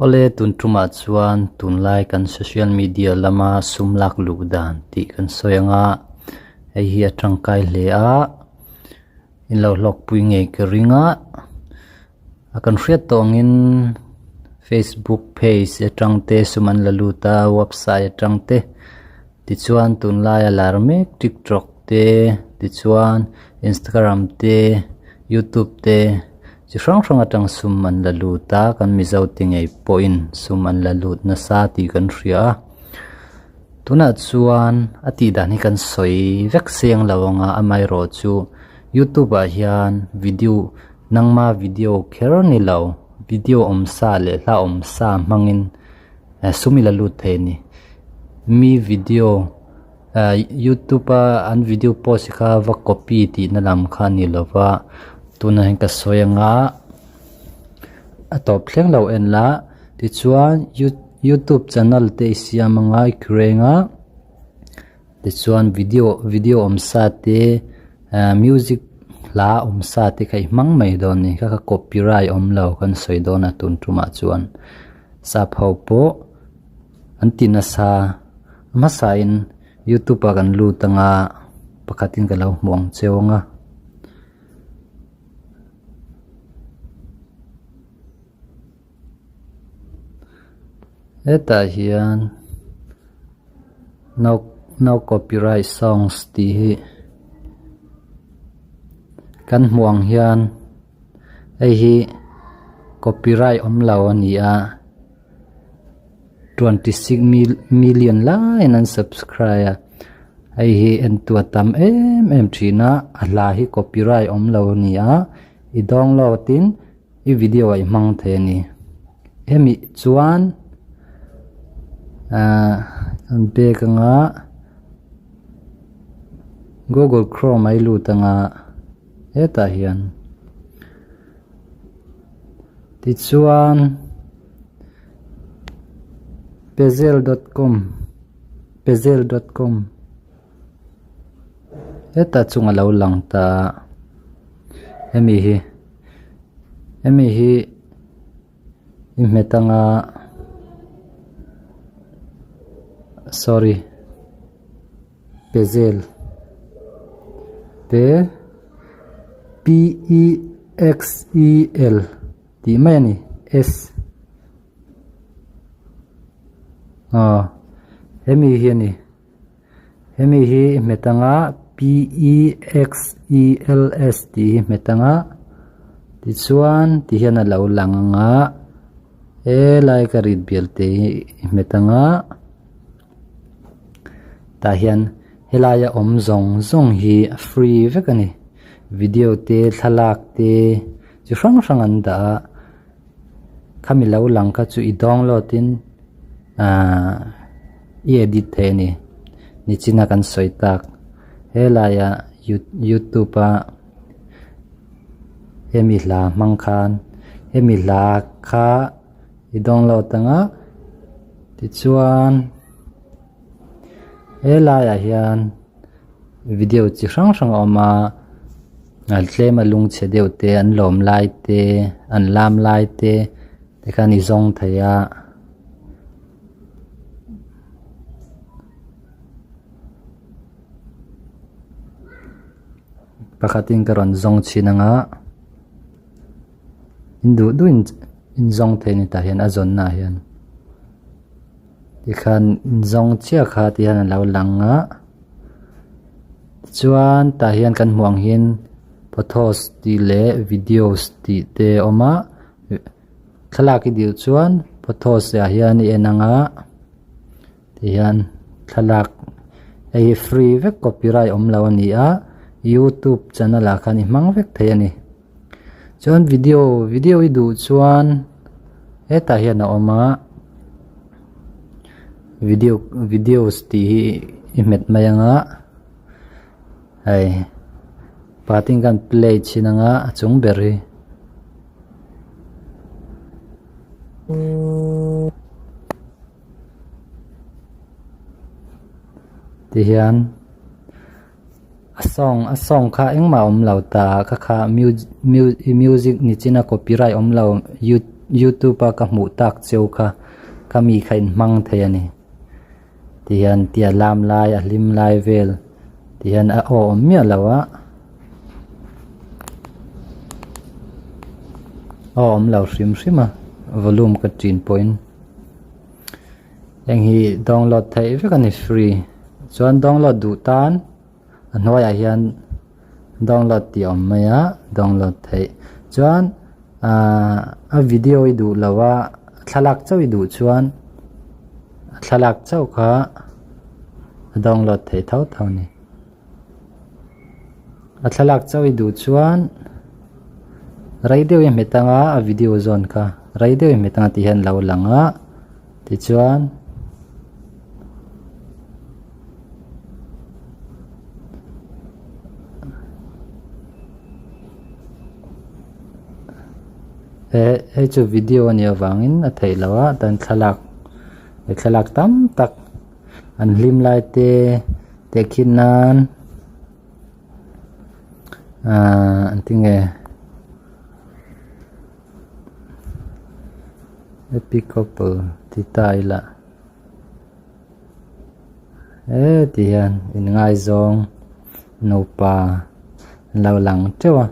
Ole tun tuma chuan tun lai kan social media lama sum lakluh dan ti kan soyanga ei hi atangkai hle a in lo hlok pui nge ke ringa akan hriat tongin Facebook page atangte suman laluta website atangte ti chuan tun lai alarmek TikTok te ti chuan Instagram te YouTube te chi hrang atang sum an laluta kan mizo tingei point sum an lalut na sa ti kan hria tuna chuan ati dan hi kan soi vek seng lawanga amai ro chu YouTube a hian video nangma video kher ni lo video omsa le la omsa mangin sumi lalut the ni mi video YouTube an video post kha va copy ti na lam kha ni lova tuna hen ka soyanga atop thleng lo en la ti chuan YouTube channel te siamanga krenga ti chuan video omsa te music la omsa te kai mang mai don ni ka copyright omlo kan soi don atun tuma chuan sa phau po antina sa masain YouTube kan lu tanga pakhatin ka lo muang chewnga eta hian no copyright songs ti hi kan muang hian ei hi copyright omlo ania 26 million la in subscribe ai hi en tu tam em thina ala hi copyright omlo nia I download tin I video ai mang the ni emi chuan an be kanga Google Chrome ai lu tanga eta hian ti chuan pezel.com eta chunga lo lang ta emi hi imetanga sorry pezel PEXEL ti mai ni S hemi hi metanga PEXELS ti metanga ti chuan ti hian a lo langa lai ka rid bial te metanga ta hian helaya om zong hi free vekani video te thalak te chi hrang anda khami lo lang ka chu I download in I edit the ni china kan soitak helaya YouTube hemi la mangkhan hemi la kha I download tanga ti chuan helaya hian video chi hrang oma al tlem alung che deu te an lom lai te an lam lai te khani zong thaya pakhatin karon zong chinanga indu in zong the ni ta hian azon na hian ikhan zong chia kha ti han lo langa chuan ta hian kan muang hin photos ti le videos ti te oma thalaki diu chuan photos ya hian I enanga ti hian thalak ei free ve copyright omlo ania YouTube channel a khani mang vek thayani chuan video I du chuan eta hian a oma videos ti imet mayanga ai pating kan play chinanga achung beri ti hian a song kha engma omlo ta kha music ni china copyright omlo YouTube ka mu tak cheu kha kami khain mang thei ani tian tia lam lai a lim lai vel tian a o mia lawa om lau sim sima volume ka 3 point yang hi download thei ve kan free chuan download du tan anoi a hian download ti om maya download thei chuan a video I du lawa thalak chau I du chuan thalak chau kha download thei thau thau ni a thalak chau I du chuan radio em metanga a video zone ka radio em metanga ti han lo langa ti chuan he chu video ani awangin a thei lawa tan thalak tam tak an lim lai te khinan an tinge epic couple ti tai la ti han in ngai zong no pa lau lang chewa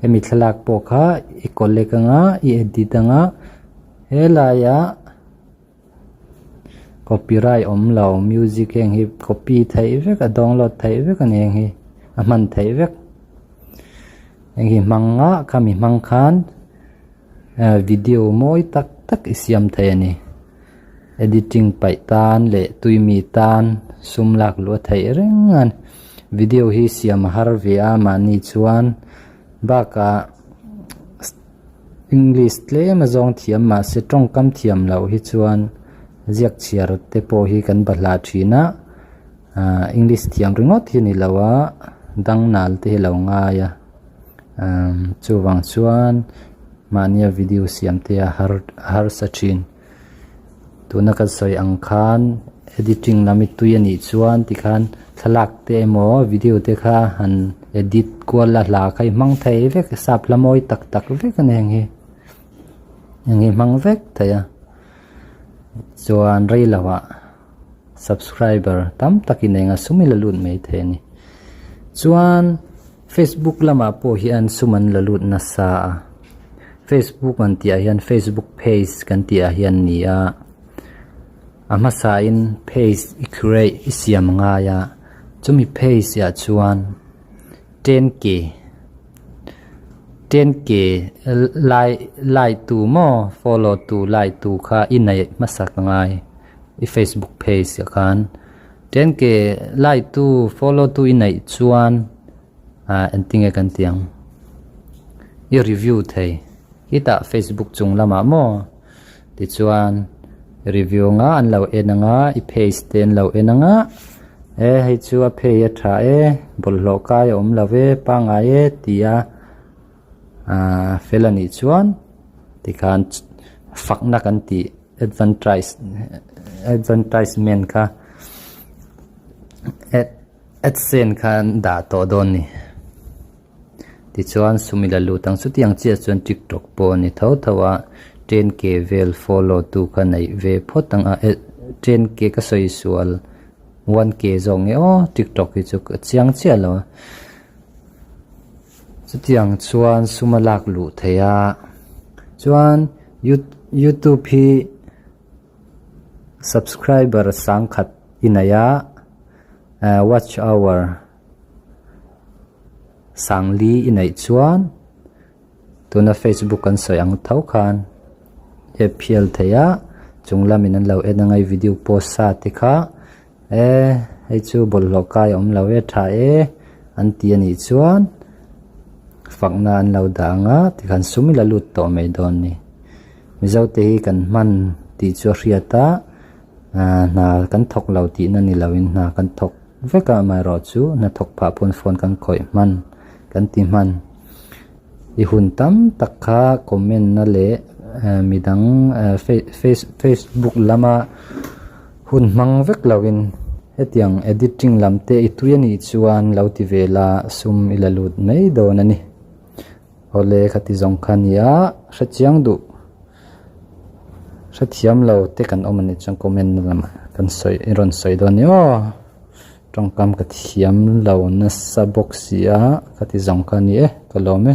emi thalak po kha I collect nga I edit nga hela ya copyright om lau music heng hi copy thei vek a download thei vek an heng hi a man thei vek heng hi manga kami mang khan video moi tak tak isiam thei ani editing pai tan le tuimi tan sumlak lo thei rengan video hi siam har ve a mani chuan baka English le mazong thiam ma se tong kam thiam lo hi chuan ziak chiar te po hi kan bala thina English thiam ringot hi ni lawa dang nal te lo nga ya chuwang chuan mania video siam te har sachin tuna ka soi ang khan editing nami tu yani chuan ti khan thalak te mo video te kha han edit kwal la khai mang thei vek sap lamoi tak tak vek an heng hi mang vek thaya chuan rei lawa subscriber tam takin enga sumila lut mai the ni chuan Facebook lama po hi an suman lalut na sa Facebook an tia hian Facebook page kan tia hian ni a ama sa in page I create isiam nga ya chumi page ya chuan 10k like tu mo follow tu like tu kha inai masak ngai I Facebook page ya kan 10k like tu follow tu inai chuan antinge kan tiang I review thei kita Facebook chung lama mo ti chuan review nga an lo enanga I page ten lo enanga hei chu a phei a tha bol lo kai om love pa nga tia felani chuan ti khan fakna kan ti advertisement kha adsen khan da to don ni ti chuan sumila lutang su tiang che chuan TikTok po ni thawa 10k vel follow tu kha nei ve photang a 10k ka soi sual 1k zong TikTok hi chu chiang chia lo chu tiang chuan sumalak lu theya chuan YouTube hi subscriber sang khat inaya watch hour sangli inai chuan tuna Facebook kan soi ang thau khan FPL theya chunglamin an lo enangai video post sa tikha hei chu bol lokai om lo tha an ti ani chuan fakna an lo danga tikhan sumila lut to mai don ni mizote hi kan man ti chu riata na kan thok lo ti na ni lawin na kan thok veka mai ro chu na thok pha pon phone kan khoi man kan ti man I hun tam takha comment na le midang Facebook lama hun mang vek lawin hetiang editing lamte ituyani chuan lauti vela sum ilalut nei don ani ole khati zong khania hrachiang du thiam lo te kan omani chang comment lama kan soi ron soi do ni o tong kam ka thiam lo na sa box ya ka ti zong ka ni e ka lo me